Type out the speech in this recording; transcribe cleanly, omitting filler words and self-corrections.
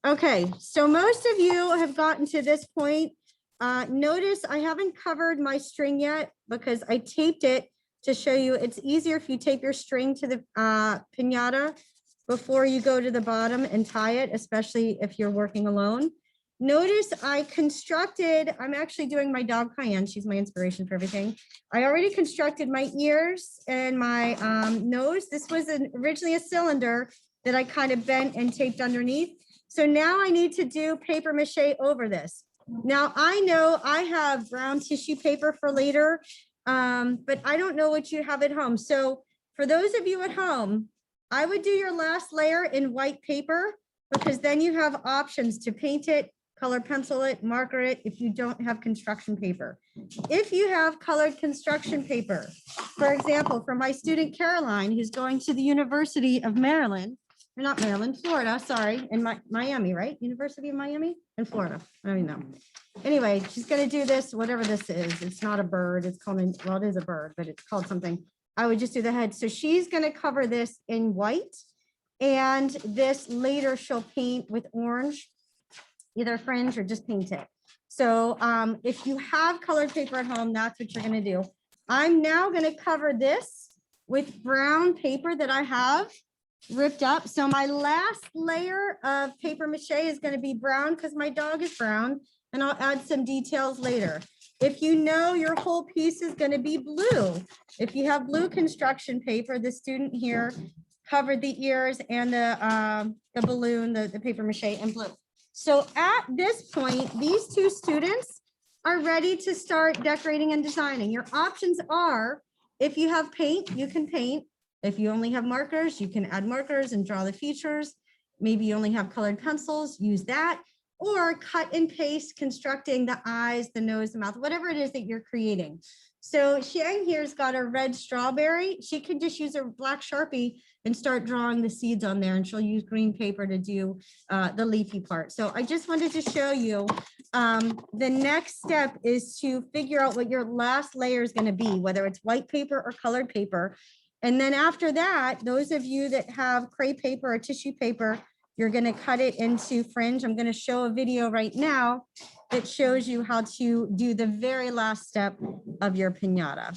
Okay, so most of you have gotten to this point. Notice I haven't covered my string yet because I taped it to show you it's easier if you tape your string to the piñata before you go to the bottom and tie it, especially if you're working alone. Notice I constructed, I'm actually doing my dog Cayenne. She's my inspiration for everything. I already constructed my ears and my nose. This was originally a cylinder that I kind of bent and taped underneath. So now I need to do paper mache over this. Now I know I have brown tissue paper for later, but I don't know what you have at home. So for those of you at home, I would do your last layer in white paper because then you have options to paint it, color pencil it, marker it if you don't have construction paper. If you have colored construction paper, for example, for my student Caroline, who's going to the University of Maryland, or not Maryland, Florida, sorry, in Miami, right? University of Miami in Florida. I don't even know. Anyway, she's going to do this, whatever this is. It's not a bird. It's called, well, it is a bird, but it's called something. I would just do the head. So she's going to cover this in white. And this later she'll paint with orange, either fringe or just paint it. So if you have colored paper at home, that's what you're going to do. I'm now going to cover this with brown paper that I have ripped up. So my last layer of paper mache is going to be brown because my dog is brown, and I'll add some details later. If you know your whole piece is going to be blue, if you have blue construction paper, the student here covered the ears and the balloon, the paper mache in blue. So at this point, these two students are ready to start decorating and designing. Your options are, if you have paint, you can paint. If you only have markers, you can add markers and draw the features. Maybe you only have colored pencils, use that, or cut and paste, constructing the eyes, the nose, the mouth, whatever it is that you're creating. So Xiang here's got a red strawberry. She can just use a black Sharpie and start drawing the seeds on there, and she'll use green paper to do the leafy part. So I just wanted to show you the next step is to figure out what your last layer is going to be, whether it's white paper or colored paper. And then after that, those of you that have crepe paper or tissue paper, you're going to cut it into fringe. I'm going to show a video right now that shows you how to do the very last step of your piñata.